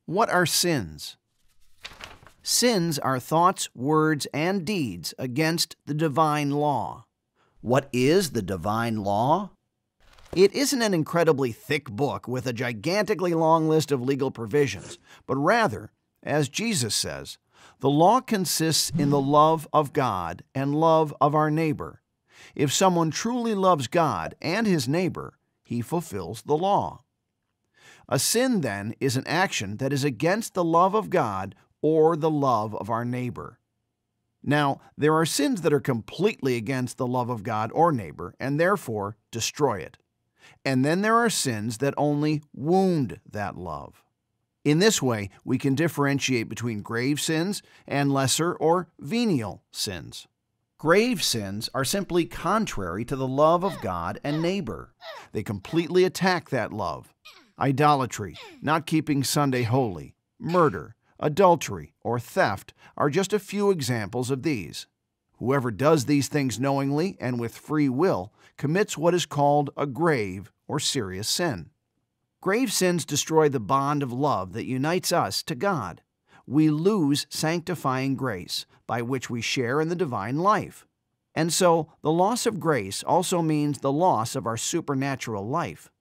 What are sins? Sins are thoughts, words, and deeds against the divine law. What is the divine law? It isn't an incredibly thick book with a gigantically long list of legal provisions, but rather, as Jesus says, the law consists in the love of God and love of our neighbor. If someone truly loves God and his neighbor, he fulfills the law. A sin, then, is an action that is against the love of God or the love of our neighbor. Now, there are sins that are completely against the love of God or neighbor and therefore destroy it. And then there are sins that only wound that love. In this way, we can differentiate between grave sins and lesser or venial sins. Grave sins are simply contrary to the love of God and neighbor. They completely attack that love. Idolatry, not keeping Sunday holy, murder, adultery, or theft are just a few examples of these. Whoever does these things knowingly and with free will commits what is called a grave or serious sin. Grave sins destroy the bond of love that unites us to God. We lose sanctifying grace, by which we share in the divine life. And so, the loss of grace also means the loss of our supernatural life.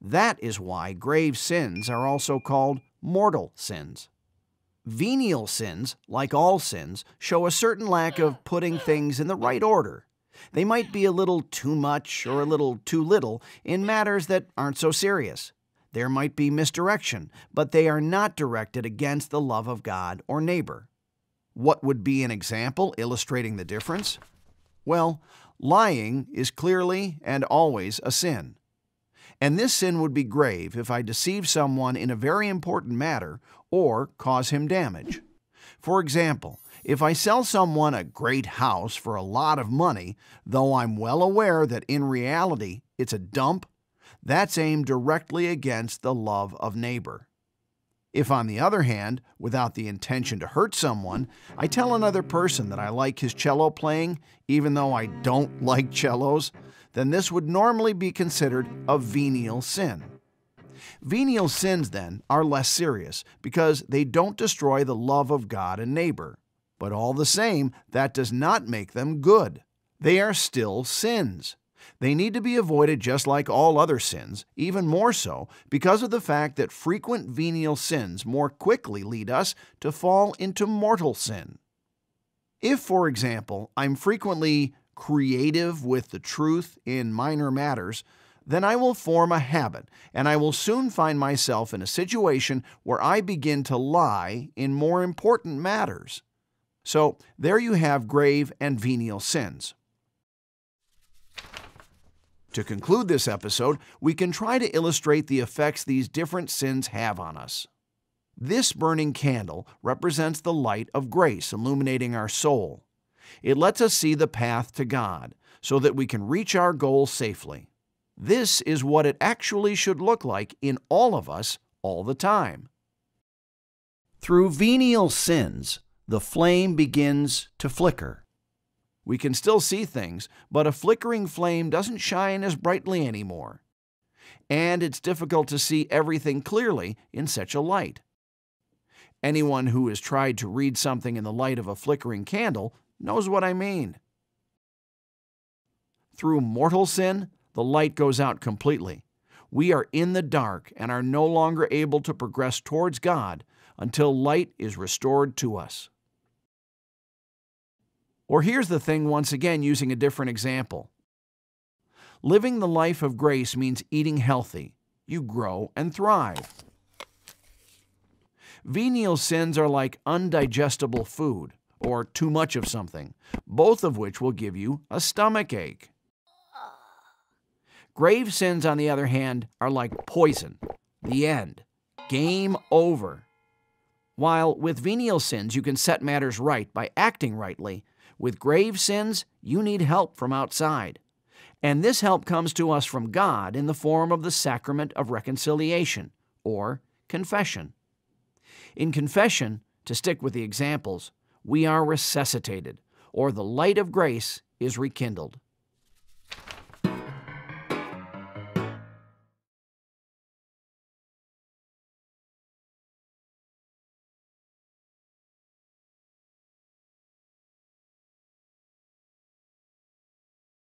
That is why grave sins are also called mortal sins. Venial sins, like all sins, show a certain lack of putting things in the right order. They might be a little too much or a little too little in matters that aren't so serious. There might be misdirection, but they are not directed against the love of God or neighbor. What would be an example illustrating the difference? Well, lying is clearly and always a sin. And this sin would be grave if I deceive someone in a very important matter or cause him damage. For example, if I sell someone a great house for a lot of money, though I'm well aware that in reality it's a dump, that's aimed directly against the love of neighbor. If, on the other hand, without the intention to hurt someone, I tell another person that I like his cello playing, even though I don't like cellos, then this would normally be considered a venial sin. Venial sins, then, are less serious because they don't destroy the love of God and neighbor. But all the same, that does not make them good. They are still sins. They need to be avoided just like all other sins, even more so because of the fact that frequent venial sins more quickly lead us to fall into mortal sin. If, for example, I'm frequently creative with the truth in minor matters, then I will form a habit, and I will soon find myself in a situation where I begin to lie in more important matters. So there you have grave and venial sins. To conclude this episode, we can try to illustrate the effects these different sins have on us. This burning candle represents the light of grace illuminating our soul. It lets us see the path to God so that we can reach our goal safely. This is what it actually should look like in all of us all the time. Through venial sins, the flame begins to flicker. We can still see things, but a flickering flame doesn't shine as brightly anymore. And it's difficult to see everything clearly in such a light. Anyone who has tried to read something in the light of a flickering candle knows what I mean. Through mortal sin, the light goes out completely. We are in the dark and are no longer able to progress towards God until light is restored to us. Or here's the thing once again using a different example. Living the life of grace means eating healthy. You grow and thrive. Venial sins are like undigestible food or too much of something, both of which will give you a stomach ache. Grave sins, on the other hand, are like poison. The end. Game over. While with venial sins you can set matters right by acting rightly, with grave sins you need help from outside. And this help comes to us from God in the form of the sacrament of reconciliation, or confession. In confession, to stick with the examples, we are resuscitated, or the light of grace is rekindled.